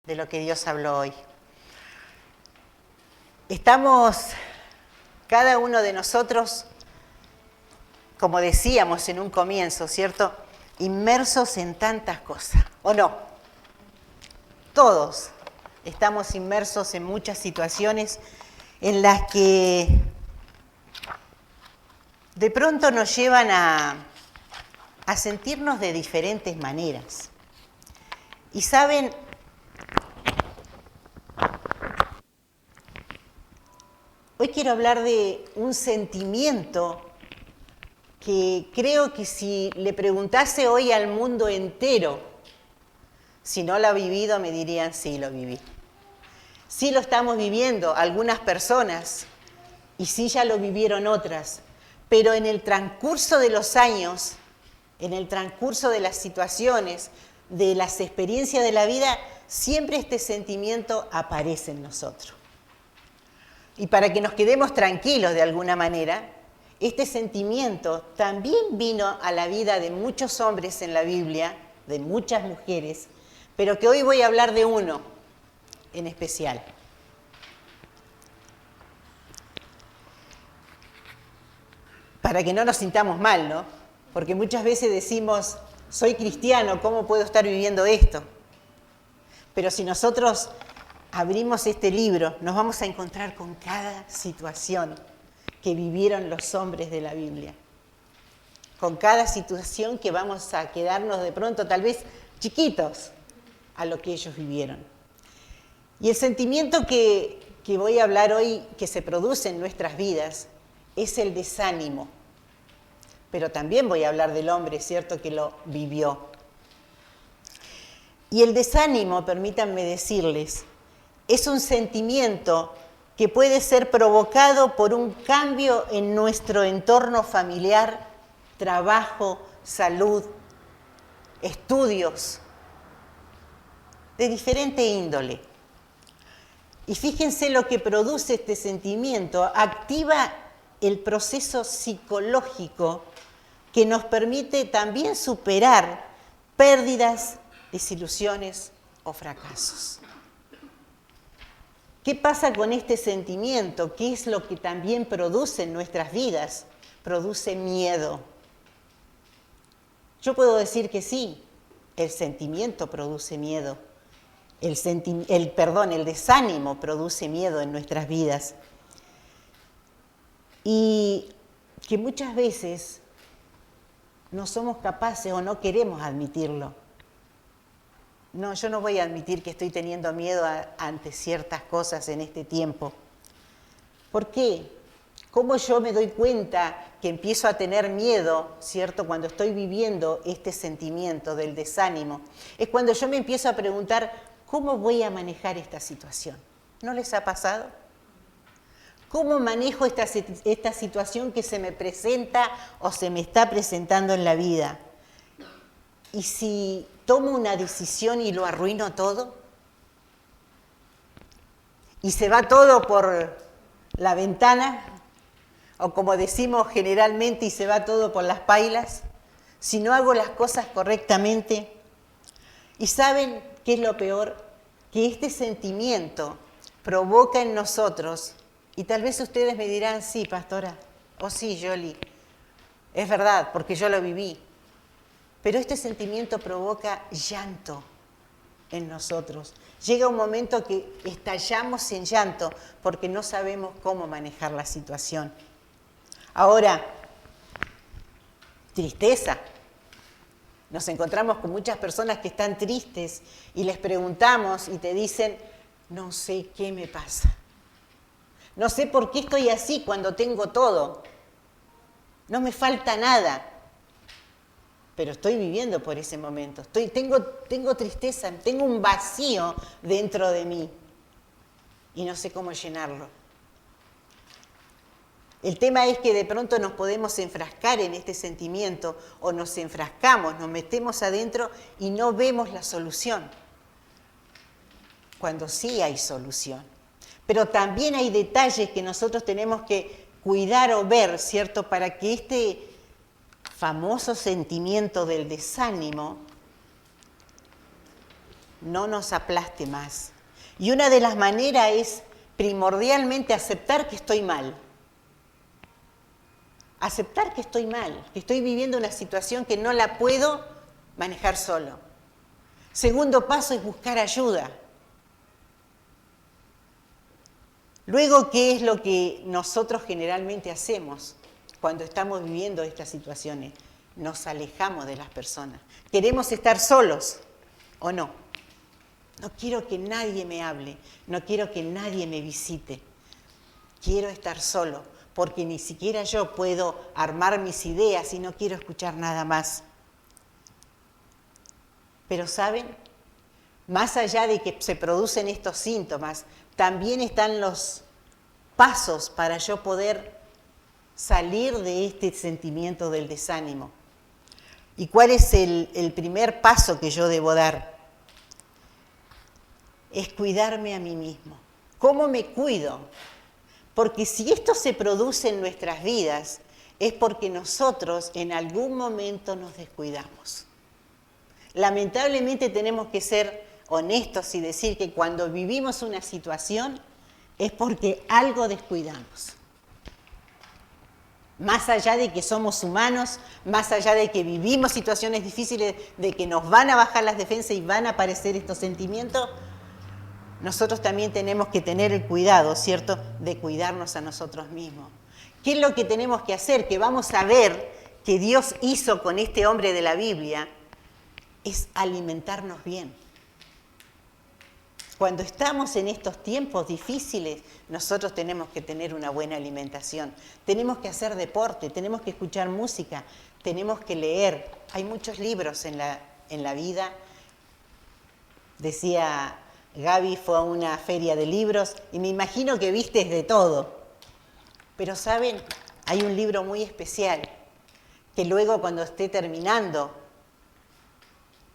de lo que Dios habló hoy. Estamos, cada uno de nosotros, como decíamos en un comienzo, ¿cierto?, inmersos en tantas cosas, ¿o no? Todos estamos inmersos en muchas situaciones en las que de pronto nos llevan a sentirnos de diferentes maneras. Y saben, hoy quiero hablar de un sentimiento que creo que si le preguntase hoy al mundo entero si no lo ha vivido, me dirían sí, lo viví. Sí lo estamos viviendo algunas personas y sí ya lo vivieron otras, pero en el transcurso de los años, en el transcurso de las situaciones, de las experiencias de la vida, siempre este sentimiento aparece en nosotros. Y para que nos quedemos tranquilos de alguna manera, este sentimiento también vino a la vida de muchos hombres en la Biblia, de muchas mujeres, pero que hoy voy a hablar de uno en especial. Para que no nos sintamos mal, ¿no? Porque muchas veces decimos, soy cristiano, ¿cómo puedo estar viviendo esto? Pero si nosotros abrimos este libro, nos vamos a encontrar con cada situación que vivieron los hombres de la Biblia. Con cada situación que vamos a quedarnos de pronto tal vez chiquitos a lo que ellos vivieron. Y el sentimiento que voy a hablar hoy, que se produce en nuestras vidas, es el desánimo. Pero también voy a hablar del hombre, ¿cierto?, que lo vivió. Y el desánimo, permítanme decirles, es un sentimiento que puede ser provocado por un cambio en nuestro entorno familiar, trabajo, salud, estudios, de diferente índole. Y fíjense lo que produce este sentimiento, activa el proceso psicológico que nos permite también superar pérdidas, desilusiones o fracasos. ¿Qué pasa con este sentimiento? ¿Qué es lo que también produce en nuestras vidas? Produce miedo. Yo puedo decir que sí, el sentimiento produce miedo. El desánimo produce miedo en nuestras vidas. Y que muchas veces no somos capaces o no queremos admitirlo. No, yo no voy a admitir que estoy teniendo miedo ante ciertas cosas en este tiempo. ¿Por qué? ¿Cómo yo me doy cuenta que empiezo a tener miedo, ¿cierto?, cuando estoy viviendo este sentimiento del desánimo? Es cuando yo me empiezo a preguntar, ¿cómo voy a manejar esta situación? ¿No les ha pasado? ¿Cómo manejo esta situación que se me presenta o se me está presentando en la vida? ¿Y si tomo una decisión y lo arruino todo? ¿Y se va todo por la ventana? O como decimos generalmente, ¿y se va todo por las pailas? Si no hago las cosas correctamente. ¿Y saben qué es lo peor? Que este sentimiento provoca en nosotros, y tal vez ustedes me dirán, sí, pastora, o sí, Yoli, es verdad, porque yo lo viví. Pero este sentimiento provoca llanto en nosotros. Llega un momento que estallamos en llanto porque no sabemos cómo manejar la situación. Ahora, tristeza. Nos encontramos con muchas personas que están tristes y les preguntamos y te dicen, no sé qué me pasa. No sé por qué estoy así cuando tengo todo. No me falta nada. Pero estoy viviendo por ese momento. Tengo tristeza, tengo un vacío dentro de mí y no sé cómo llenarlo. El tema es que de pronto nos podemos enfrascar en este sentimiento o nos enfrascamos, nos metemos adentro y no vemos la solución, cuando sí hay solución. Pero también hay detalles que nosotros tenemos que cuidar o ver, ¿cierto?, para que este famoso sentimiento del desánimo no nos aplaste más. Y una de las maneras es primordialmente aceptar que estoy mal. Aceptar que estoy mal, que estoy viviendo una situación que no la puedo manejar solo. Segundo paso es buscar ayuda. Luego, ¿qué es lo que nosotros generalmente hacemos cuando estamos viviendo estas situaciones? Nos alejamos de las personas. Queremos estar solos, ¿o no? No quiero que nadie me hable, no quiero que nadie me visite. Quiero estar solo, porque ni siquiera yo puedo armar mis ideas y no quiero escuchar nada más. Pero ¿saben? Más allá de que se producen estos síntomas, también están los pasos para yo poder salir de este sentimiento del desánimo. ¿Y cuál es el primer paso que yo debo dar? Es cuidarme a mí mismo. ¿Cómo me cuido? Porque si esto se produce en nuestras vidas, es porque nosotros en algún momento nos descuidamos. Lamentablemente tenemos que ser honestos y decir que cuando vivimos una situación es porque algo descuidamos. Más allá de que somos humanos, más allá de que vivimos situaciones difíciles, de que nos van a bajar las defensas y van a aparecer estos sentimientos, nosotros también tenemos que tener el cuidado, ¿cierto?, de cuidarnos a nosotros mismos. ¿Qué es lo que tenemos que hacer? Que vamos a ver que Dios hizo con este hombre de la Biblia, es alimentarnos bien. Cuando estamos en estos tiempos difíciles, nosotros tenemos que tener una buena alimentación. Tenemos que hacer deporte, tenemos que escuchar música, tenemos que leer. Hay muchos libros en la vida. Decía Gaby, fue a una feria de libros y me imagino que vistes de todo. Pero ¿saben? Hay un libro muy especial que luego cuando esté terminando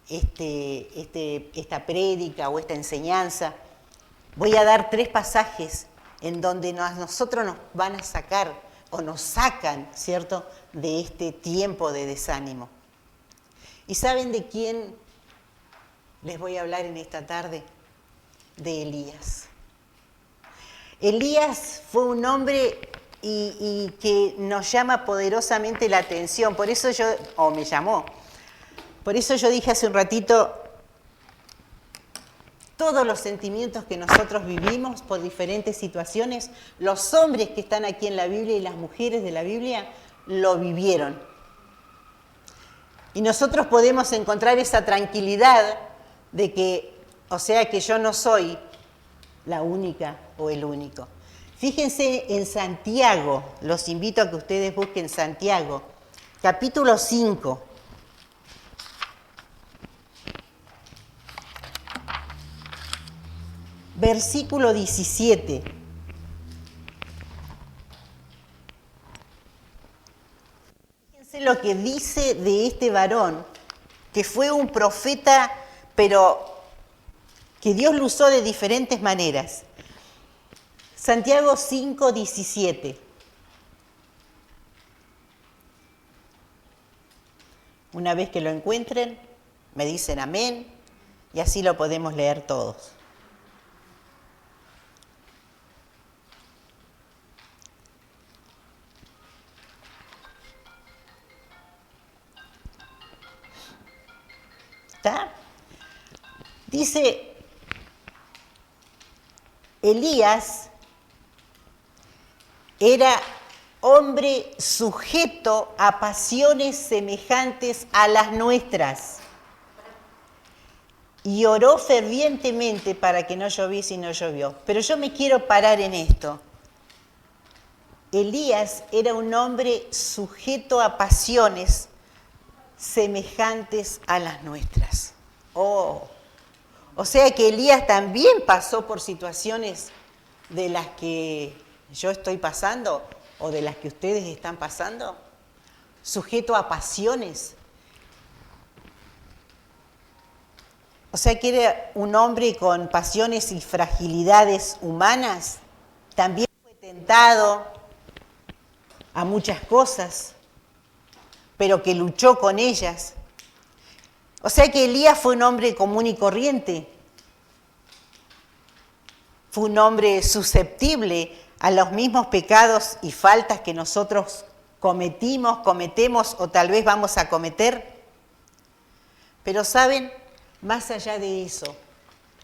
esta prédica o esta enseñanza, voy a dar 3 pasajes en donde nosotros nos van a sacar o nos sacan, ¿cierto?, de este tiempo de desánimo. ¿Y saben de quién les voy a hablar en esta tarde? De Elías. Elías fue un hombre y que nos llama poderosamente la atención, por eso me llamó. Por eso yo dije hace un ratito, todos los sentimientos que nosotros vivimos por diferentes situaciones, los hombres que están aquí en la Biblia y las mujeres de la Biblia lo vivieron. Y nosotros podemos encontrar esa tranquilidad de que, o sea que yo no soy la única o el único. Fíjense en Santiago, los invito a que ustedes busquen Santiago, capítulo 5. Versículo 17. Fíjense lo que dice de este varón, que fue un profeta, pero que Dios lo usó de diferentes maneras. Santiago 5, 17. Una vez que lo encuentren, me dicen amén, y así lo podemos leer todos. ¿Está? Dice, Elías era hombre sujeto a pasiones semejantes a las nuestras y oró fervientemente para que no lloviese y no llovió. Pero yo me quiero parar en esto. Elías era un hombre sujeto a pasiones semejantes a las nuestras. O sea que Elías también pasó por situaciones de las que yo estoy pasando o de las que ustedes están pasando, sujeto a pasiones. O sea que era un hombre con pasiones y fragilidades humanas, también fue tentado a muchas cosas, pero que luchó con ellas. O sea que Elías fue un hombre común y corriente, Fue un hombre susceptible a los mismos pecados y faltas que nosotros cometemos o tal vez vamos a cometer. Pero saben, más allá de eso,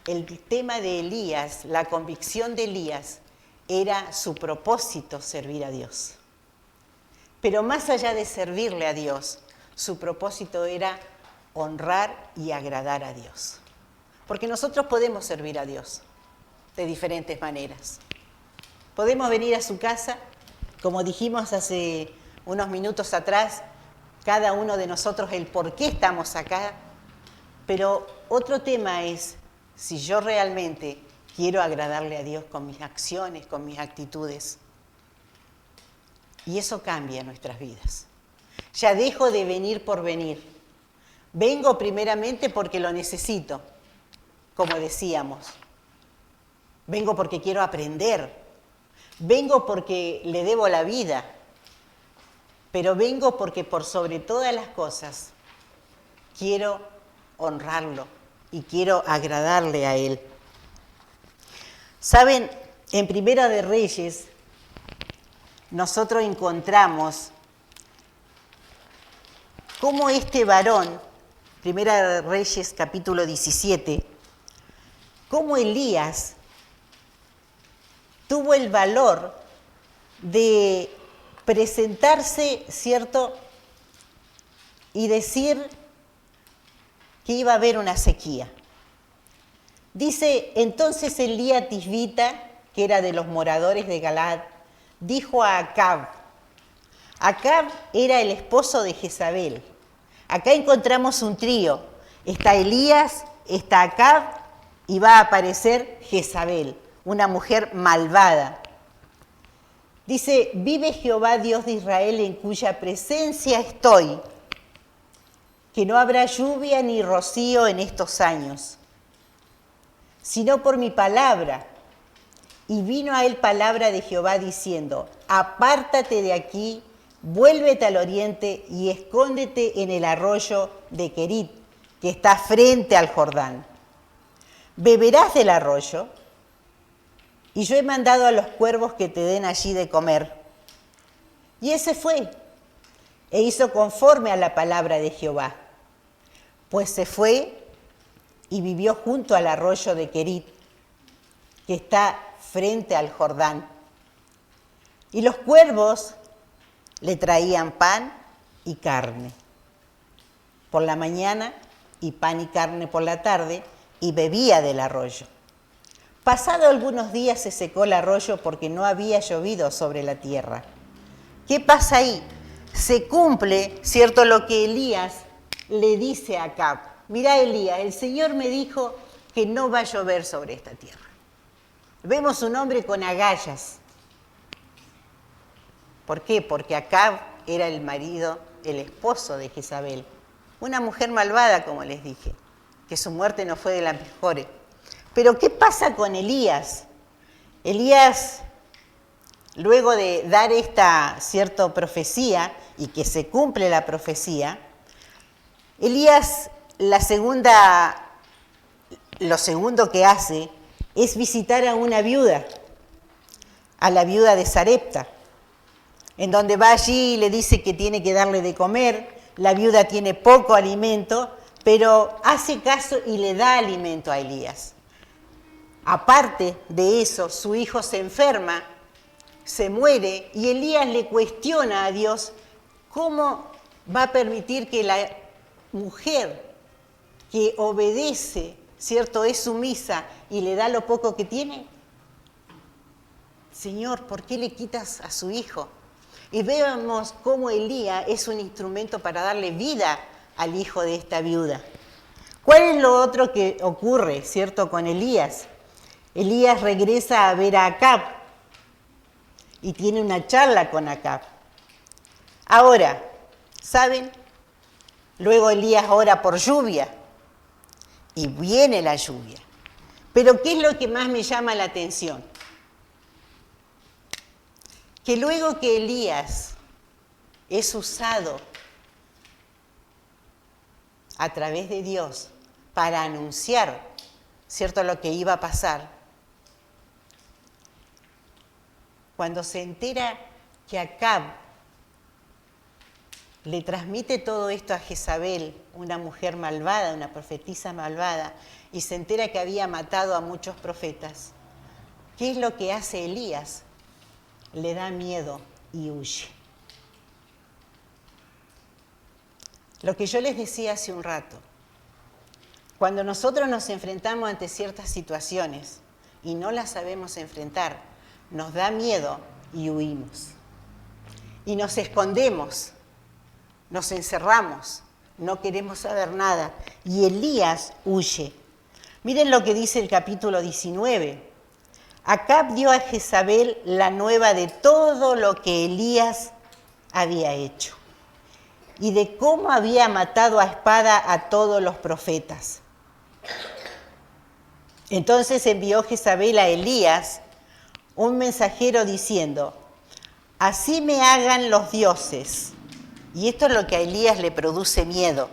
el tema de Elías, la convicción de Elías, era su propósito servir a Dios. Pero más allá de servirle a Dios, su propósito era honrar y agradar a Dios. Porque nosotros podemos servir a Dios de diferentes maneras. Podemos venir a su casa, como dijimos hace unos minutos atrás, cada uno de nosotros el por qué estamos acá, pero otro tema es si yo realmente quiero agradarle a Dios con mis acciones, con mis actitudes. Y eso cambia nuestras vidas. Ya dejo de venir por venir. Vengo primeramente porque lo necesito, como decíamos. Vengo porque quiero aprender. Vengo porque le debo la vida. Pero vengo porque por sobre todas las cosas quiero honrarlo y quiero agradarle a Él. Saben, en Primera de Reyes nosotros encontramos cómo este varón, Primera de Reyes capítulo 17, cómo Elías tuvo el valor de presentarse, ¿cierto? Y decir que iba a haber una sequía. Dice, entonces Elías Tisbita, que era de los moradores de Galaad, dijo a Acab. Acab era el esposo de Jezabel. Acá encontramos un trío. Está Elías, está Acab y va a aparecer Jezabel, una mujer malvada. Dice, vive Jehová Dios de Israel en cuya presencia estoy, que no habrá lluvia ni rocío en estos años, sino por mi palabra. Y vino a él palabra de Jehová diciendo, apártate de aquí, vuélvete al oriente y escóndete en el arroyo de Querit, que está frente al Jordán. Beberás del arroyo, y yo he mandado a los cuervos que te den allí de comer. Y ese fue, e hizo conforme a la palabra de Jehová. Pues se fue y vivió junto al arroyo de Querit, que está frente al Jordán. Y los cuervos le traían pan y carne por la mañana y pan y carne por la tarde, y bebía del arroyo. Pasado algunos días se secó el arroyo porque no había llovido sobre la tierra. ¿Qué pasa ahí? Se cumple, ¿cierto?, lo que Elías le dice a Acab. Mirá, Elías, el Señor me dijo que no va a llover sobre esta tierra. Vemos un hombre con agallas. ¿Por qué? Porque Acab era el marido, el esposo de Jezabel. Una mujer malvada, como les dije, que su muerte no fue de las mejores. Pero ¿qué pasa con Elías? Elías, luego de dar esta cierta profecía y que se cumple la profecía, Elías lo segundo que hace es visitar a una viuda, a la viuda de Sarepta, en donde va allí y le dice que tiene que darle de comer. La viuda tiene poco alimento, pero hace caso y le da alimento a Elías. Aparte de eso, su hijo se enferma, se muere, y Elías le cuestiona a Dios cómo va a permitir que la mujer que obedece, ¿cierto?, es sumisa y le da lo poco que tiene. Señor, ¿por qué le quitas a su hijo? Y vemos cómo Elías es un instrumento para darle vida al hijo de esta viuda. ¿Cuál es lo otro que ocurre, cierto, con Elías? Elías regresa a ver a Acab y tiene una charla con Acab. Ahora, ¿saben? Luego Elías ora por lluvia y viene la lluvia. Pero ¿qué es lo que más me llama la atención? Que luego que Elías es usado a través de Dios para anunciar, ¿cierto?, lo que iba a pasar, cuando se entera que Acab le transmite todo esto a Jezabel, una mujer malvada, una profetisa malvada, y se entera que había matado a muchos profetas, ¿qué es lo que hace Elías? Le da miedo y huye. Lo que yo les decía hace un rato, cuando nosotros nos enfrentamos ante ciertas situaciones y no las sabemos enfrentar, nos da miedo y huimos. Y nos escondemos, nos encerramos, no queremos saber nada. Y Elías huye. Miren lo que dice el capítulo 19. Acab dio a Jezabel la nueva de todo lo que Elías había hecho y de cómo había matado a espada a todos los profetas. Entonces envió Jezabel a Elías un mensajero diciendo: así me hagan los dioses. Y esto es lo que a Elías le produce miedo.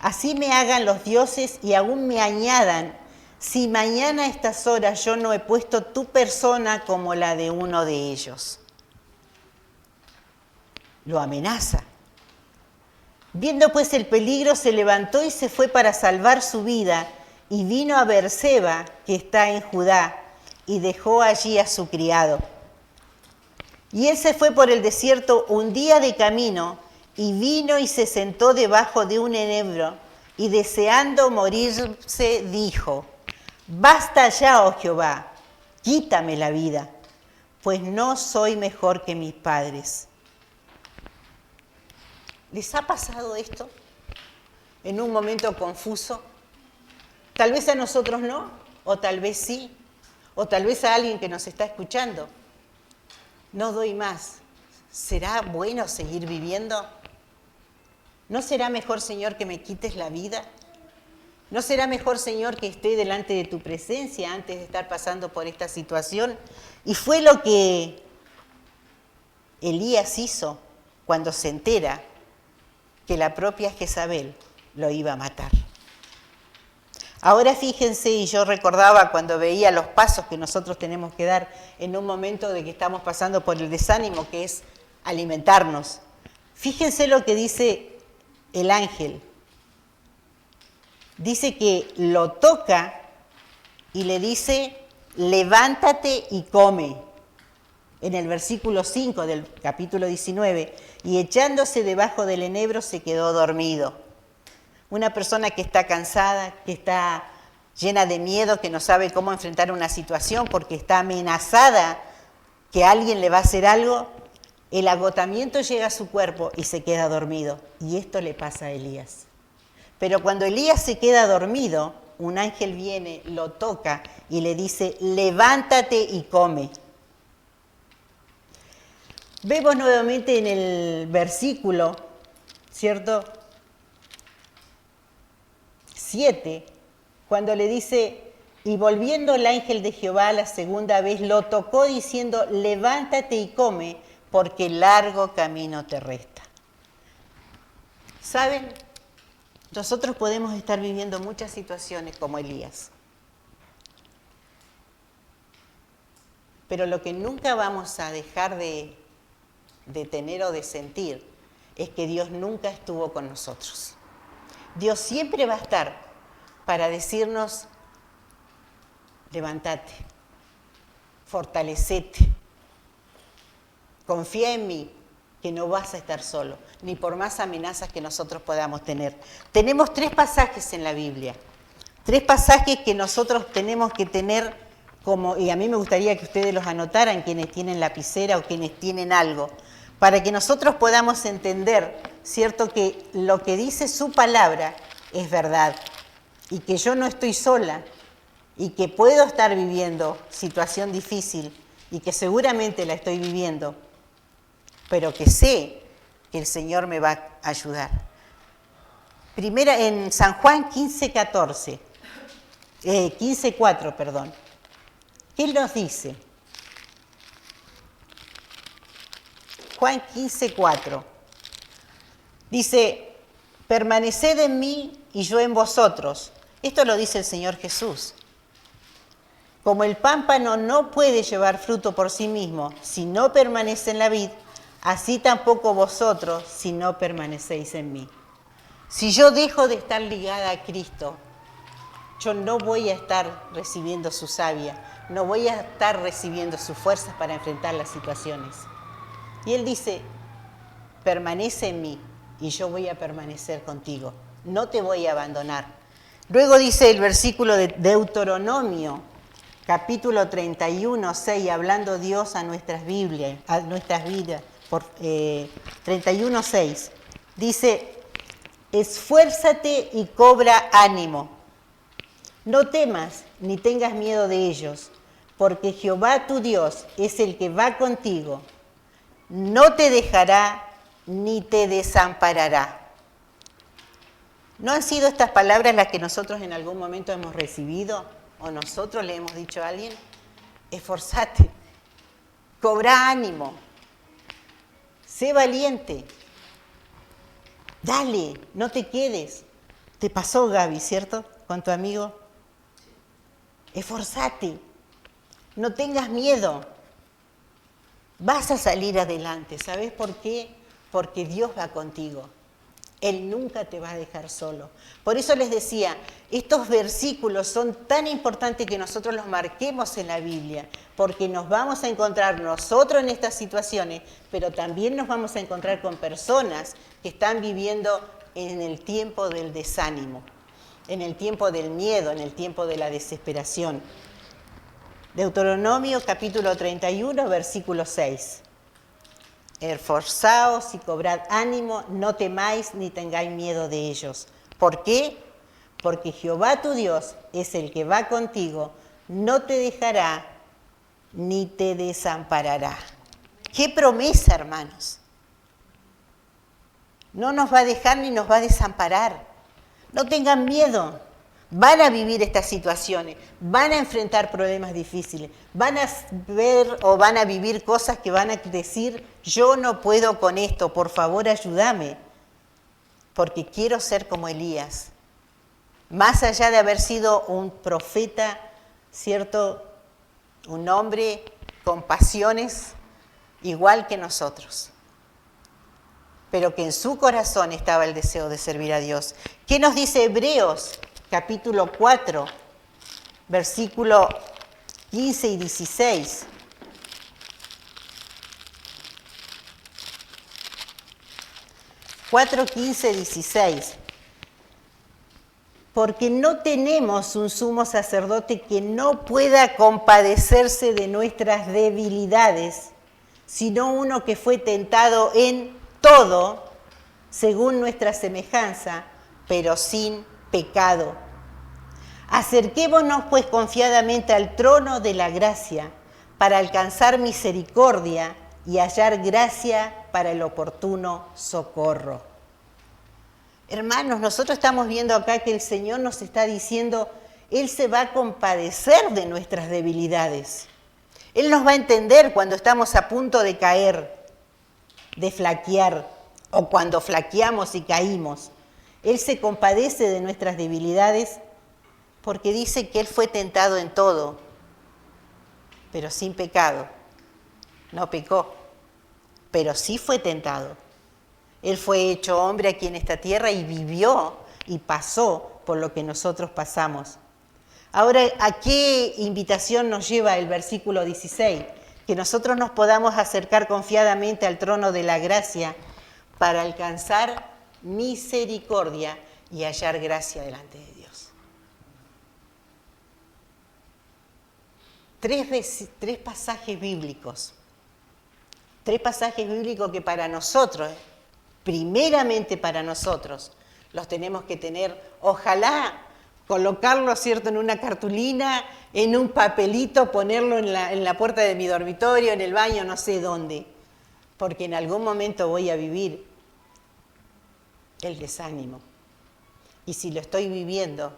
Así me hagan los dioses y aún me añadan, si mañana a estas horas yo no he puesto tu persona como la de uno de ellos. Lo amenaza. Viendo pues el peligro, se levantó y se fue para salvar su vida, y vino a Beerseba, que está en Judá, y dejó allí a su criado. Y él se fue por el desierto un día de camino, y vino y se sentó debajo de un enebro, y deseando morirse, dijo: basta ya, oh Jehová, quítame la vida, pues no soy mejor que mis padres. ¿Les ha pasado esto en un momento confuso? Tal vez a nosotros no, o tal vez sí, o tal vez a alguien que nos está escuchando. No doy más. ¿Será bueno seguir viviendo? ¿No será mejor, Señor, que me quites la vida? ¿No será mejor, Señor, que esté delante de tu presencia antes de estar pasando por esta situación? Y fue lo que Elías hizo cuando se entera que la propia Jezabel lo iba a matar. Ahora fíjense, y yo recordaba cuando veía los pasos que nosotros tenemos que dar en un momento de que estamos pasando por el desánimo, que es alimentarnos. Fíjense lo que dice el ángel. Dice que lo toca y le dice: levántate y come. En el versículo 5 del capítulo 19, y echándose debajo del enebro se quedó dormido. Una persona que está cansada, que está llena de miedo, que no sabe cómo enfrentar una situación porque está amenazada que alguien le va a hacer algo, el agotamiento llega a su cuerpo y se queda dormido. Y esto le pasa a Elías. Pero cuando Elías se queda dormido, un ángel viene, lo toca y le dice: levántate y come. Vemos nuevamente en el versículo, ¿cierto? 7, cuando le dice: y volviendo el ángel de Jehová la segunda vez, lo tocó diciendo: levántate y come, porque largo camino te resta. ¿Saben? Nosotros podemos estar viviendo muchas situaciones como Elías. Pero lo que nunca vamos a dejar de tener o de sentir es que Dios nunca estuvo con nosotros. Dios siempre va a estar para decirnos: levántate, fortalecete, confía en mí, que no vas a estar solo, ni por más amenazas que nosotros podamos tener. Tenemos 3 pasajes en la Biblia, 3 pasajes que nosotros tenemos que tener como, y a mí me gustaría que ustedes los anotaran, quienes tienen lapicera o quienes tienen algo, para que nosotros podamos entender, ¿cierto?, que lo que dice su palabra es verdad, y que yo no estoy sola, y que puedo estar viviendo situación difícil, y que seguramente la estoy viviendo, pero que sé que el Señor me va a ayudar. Primera, en San Juan 15:4, perdón. ¿Qué nos dice? Juan 15:4. Dice: permaneced en mí y yo en vosotros. Esto lo dice el Señor Jesús. Como el pámpano no puede llevar fruto por sí mismo si no permanece en la vid, así tampoco vosotros si no permanecéis en mí. Si yo dejo de estar ligada a Cristo, yo no voy a estar recibiendo su savia, no voy a estar recibiendo sus fuerzas para enfrentar las situaciones. Y Él dice, permanece en mí y yo voy a permanecer contigo, no te voy a abandonar. Luego dice el versículo de Deuteronomio, capítulo 31, 6, hablando Dios a nuestras vidas, 31, 6, dice, esfuérzate y cobra ánimo. No temas ni tengas miedo de ellos, porque Jehová tu Dios es el que va contigo. No te dejará ni te desamparará. ¿No han sido estas palabras las que nosotros en algún momento hemos recibido o nosotros le hemos dicho a alguien? Esforzate, cobra ánimo, sé valiente, dale, no te quedes. Te pasó, Gaby, ¿cierto? Con tu amigo. Esforzate, no tengas miedo. Vas a salir adelante, ¿sabes por qué? Porque Dios va contigo. Él nunca te va a dejar solo. Por eso les decía, estos versículos son tan importantes que nosotros los marquemos en la Biblia, porque nos vamos a encontrar nosotros en estas situaciones, pero también nos vamos a encontrar con personas que están viviendo en el tiempo del desánimo, en el tiempo del miedo, en el tiempo de la desesperación. Deuteronomio capítulo 31, versículo 6. Esforzaos y cobrad ánimo, no temáis ni tengáis miedo de ellos. ¿Por qué? Porque Jehová tu Dios es el que va contigo, no te dejará ni te desamparará. ¡Qué promesa, hermanos! No nos va a dejar ni nos va a desamparar. No tengan miedo. Van a vivir estas situaciones, van a enfrentar problemas difíciles, van a ver o van a vivir cosas que van a decir, yo no puedo con esto, por favor ayúdame, porque quiero ser como Elías. Más allá de haber sido un profeta, ¿cierto? Un hombre con pasiones igual que nosotros, pero que en su corazón estaba el deseo de servir a Dios. ¿Qué nos dice Hebreos? Capítulo 4, versículo 15 y 16. Cuatro, 15, 16. Porque no tenemos un sumo sacerdote que no pueda compadecerse de nuestras debilidades, sino uno que fue tentado en todo, según nuestra semejanza, pero sin pecado. Acerquémonos pues confiadamente al trono de la gracia para alcanzar misericordia y hallar gracia para el oportuno socorro. Hermanos, nosotros estamos viendo acá que el Señor nos está diciendo, Él se va a compadecer de nuestras debilidades. Él nos va a entender cuando estamos a punto de caer, de flaquear, o cuando flaqueamos y caímos. Él se compadece de nuestras debilidades porque dice que Él fue tentado en todo, pero sin pecado. No pecó, pero sí fue tentado. Él fue hecho hombre aquí en esta tierra y vivió y pasó por lo que nosotros pasamos. Ahora, ¿a qué invitación nos lleva el versículo 16? Que nosotros nos podamos acercar confiadamente al trono de la gracia para alcanzar misericordia y hallar gracia delante de Dios. Tres pasajes bíblicos. Tres pasajes bíblicos que para nosotros, primeramente para nosotros, los tenemos que tener, ojalá colocarlo, ¿cierto?, en una cartulina, en un papelito, ponerlo en la puerta de mi dormitorio, en el baño, no sé dónde, porque en algún momento voy a vivir el desánimo. Y si lo estoy viviendo,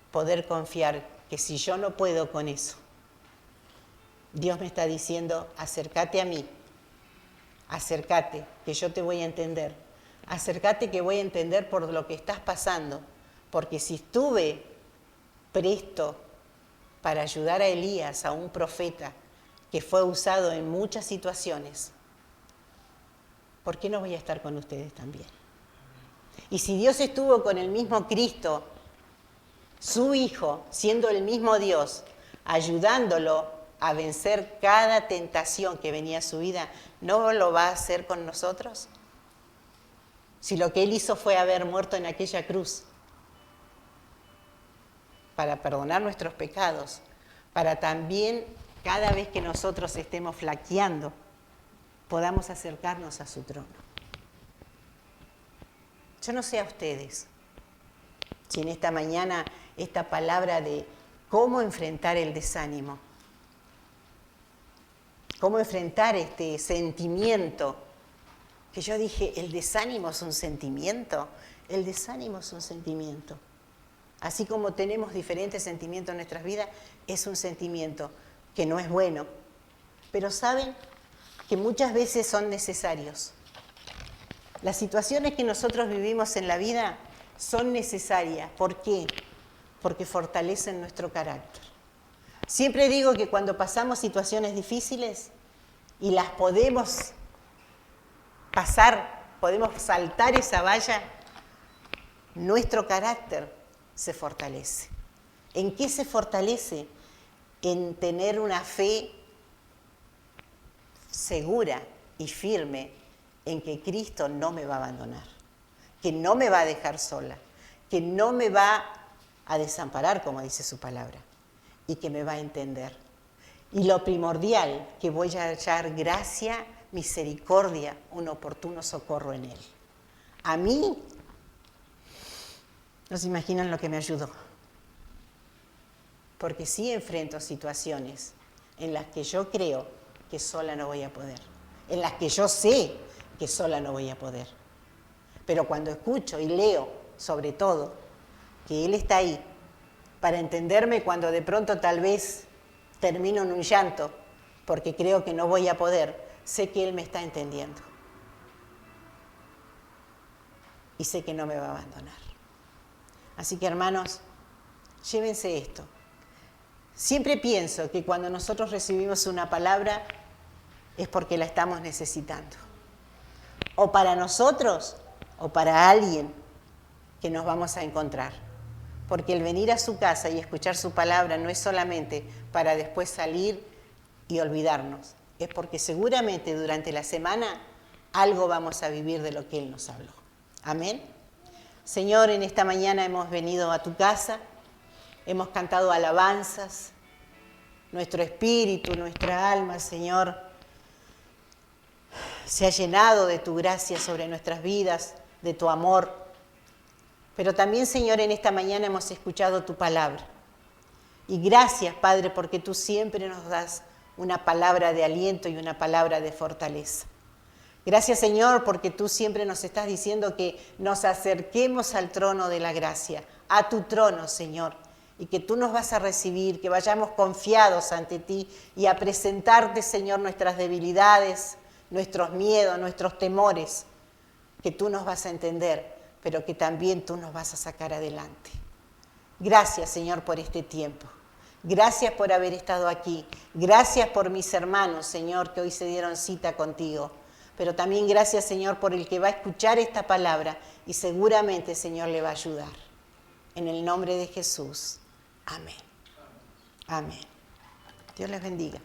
poder confiar que si yo no puedo con eso, Dios me está diciendo, acércate a mí, acércate, que yo te voy a entender, acércate que voy a entender por lo que estás pasando, porque si estuve presto para ayudar a Elías, a un profeta que fue usado en muchas situaciones, ¿por qué no voy a estar con ustedes también? Y si Dios estuvo con el mismo Cristo, su Hijo, siendo el mismo Dios, ayudándolo a vencer cada tentación que venía a su vida, ¿no lo va a hacer con nosotros? Si lo que Él hizo fue haber muerto en aquella cruz para perdonar nuestros pecados, para también cada vez que nosotros estemos flaqueando, podamos acercarnos a su trono. Yo no sé a ustedes si en esta mañana esta palabra de cómo enfrentar el desánimo, cómo enfrentar este sentimiento, que yo dije, ¿el desánimo es un sentimiento? El desánimo es un sentimiento. Así como tenemos diferentes sentimientos en nuestras vidas, es un sentimiento que no es bueno. Pero saben que muchas veces son necesarios. Las situaciones que nosotros vivimos en la vida son necesarias. ¿Por qué? Porque fortalecen nuestro carácter. Siempre digo que cuando pasamos situaciones difíciles y las podemos pasar, podemos saltar esa valla, nuestro carácter se fortalece. ¿En qué se fortalece? En tener una fe segura y firme en que Cristo no me va a abandonar, que no me va a dejar sola, que no me va a desamparar, como dice su palabra, y que me va a entender. Y lo primordial, que voy a hallar gracia, misericordia, un oportuno socorro en Él. A mí, no se imaginan lo que me ayudó. Porque sí enfrento situaciones en las que yo creo que sola no voy a poder, en las que yo sé que sola no voy a poder. Pero cuando escucho y leo, sobre todo, que Él está ahí para entenderme cuando de pronto tal vez termino en un llanto porque creo que no voy a poder, sé que Él me está entendiendo. Y sé que no me va a abandonar. Así que, hermanos, llévense esto. Siempre pienso que cuando nosotros recibimos una palabra es porque la estamos necesitando. O para nosotros o para alguien que nos vamos a encontrar. Porque el venir a su casa y escuchar su palabra no es solamente para después salir y olvidarnos. Es porque seguramente durante la semana algo vamos a vivir de lo que Él nos habló. Amén. Señor, en esta mañana hemos venido a tu casa, hemos cantado alabanzas, nuestro espíritu, nuestra alma, Señor, se ha llenado de tu gracia sobre nuestras vidas, de tu amor. Pero también, Señor, en esta mañana hemos escuchado tu palabra. Y gracias, Padre, porque tú siempre nos das una palabra de aliento y una palabra de fortaleza. Gracias, Señor, porque tú siempre nos estás diciendo que nos acerquemos al trono de la gracia, a tu trono, Señor, y que tú nos vas a recibir, que vayamos confiados ante ti y a presentarte, Señor, nuestras debilidades, nuestros miedos, nuestros temores, que tú nos vas a entender, pero que también tú nos vas a sacar adelante. Gracias, Señor, por este tiempo. Gracias por haber estado aquí. Gracias por mis hermanos, Señor, que hoy se dieron cita contigo. Pero también gracias, Señor, por el que va a escuchar esta palabra y seguramente, Señor, le va a ayudar. En el nombre de Jesús. Amén. Amén. Dios les bendiga.